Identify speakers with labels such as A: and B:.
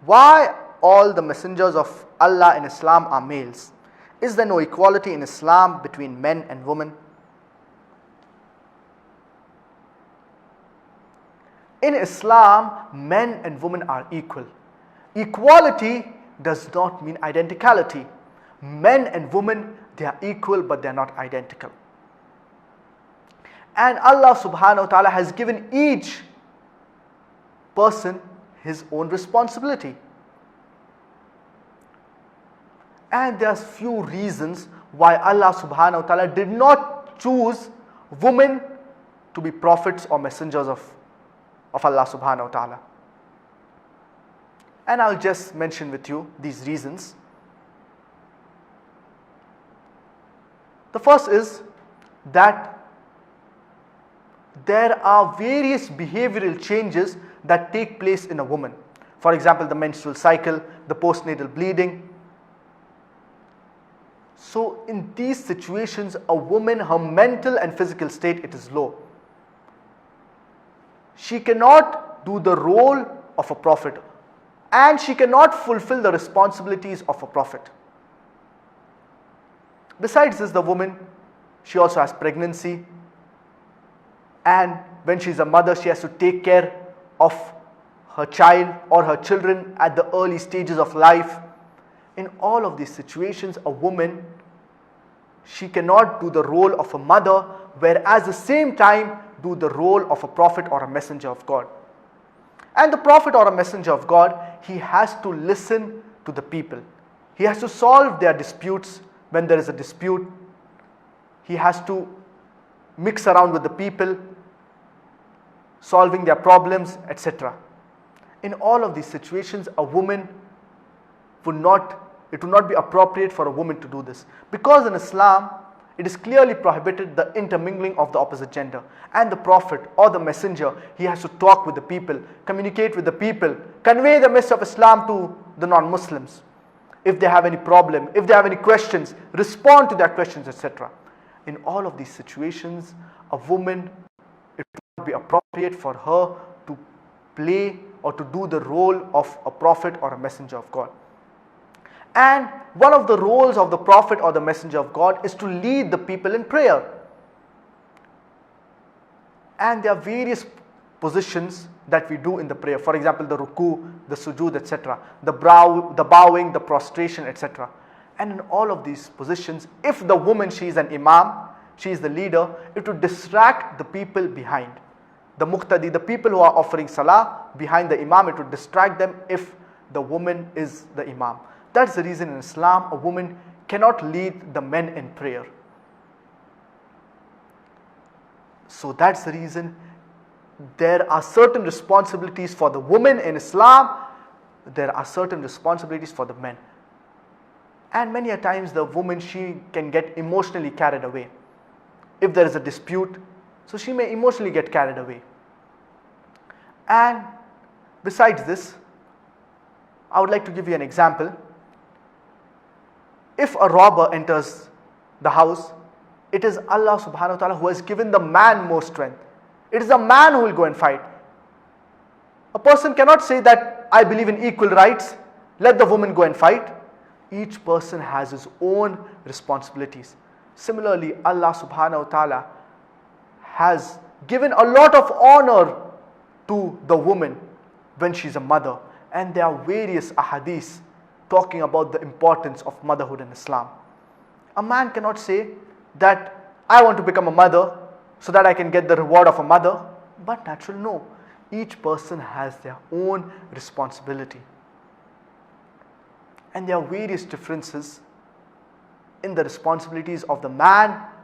A: Why all the messengers of Allah in Islam are males? Is there no equality in Islam between men and women? In Islam, men and women are equal. Equality does not mean identicality. Men and women, they are equal, but they are not identical. And Allah subhanahu wa ta'ala has given each person his own responsibility. And there are few reasons why Allah subhanahu wa ta'ala did not choose women to be prophets or messengers of Allah subhanahu wa ta'ala. And I'll just mention with you these reasons. The first is that there are various behavioral changes that take place in a woman. For example, the menstrual cycle, the postnatal bleeding. So in these situations, a woman, her mental and physical state, it is low. She cannot do the role of a prophet, and she cannot fulfill the responsibilities of a prophet. Besides this, the woman, she also has pregnancy, and when she is a mother, she has to take care of her child or her children at the early stages of life. In all of these situations, a woman, she cannot do the role of a mother, whereas at the same time do the role of a prophet or a messenger of God. And the prophet or a messenger of God, he has to listen to the people. He has to solve their disputes. When there is a dispute, he has to mix around with the people, solving their problems, etc. In all of these situations, a woman it would not be appropriate for a woman to do this. Because in Islam, it is clearly prohibited the intermingling of the opposite gender. And the prophet or the messenger, he has to talk with the people, communicate with the people, convey the message of Islam to the non-Muslims. If they have any problem, if they have any questions, respond to their questions, etc. In all of these situations, a woman, it would not be appropriate for her to play or to do the role of a prophet or a messenger of God. And one of the roles of the prophet or the messenger of God is to lead the people in prayer. And there are various positions that we do in the prayer. For example, the ruku, the sujood, etc. The bowing, the prostration, etc. And in all of these positions, if the woman, she is an imam, she is the leader, it would distract the people behind. The muqtadi, the people who are offering salah behind the imam, it would distract them if the woman is the imam. That's the reason in Islam, a woman cannot lead the men in prayer. So that's the reason there are certain responsibilities for the women in Islam, there are certain responsibilities for the men. And many a times the woman, she can get emotionally carried away. If there is a dispute, so she may emotionally get carried away. And besides this, I would like to give you an example. If a robber enters the house, it is Allah subhanahu wa ta'ala who has given the man more strength. It is the man who will go and fight. A person cannot say that I believe in equal rights, let the woman go and fight. Each person has his own responsibilities. Similarly, Allah subhanahu wa ta'ala has given a lot of honor to the woman when she is a mother. And there are various ahadiths talking about the importance of motherhood in Islam. A man cannot say that I want to become a mother so that I can get the reward of a mother. But naturally, no. Each person has their own responsibility. And there are various differences in the responsibilities of the man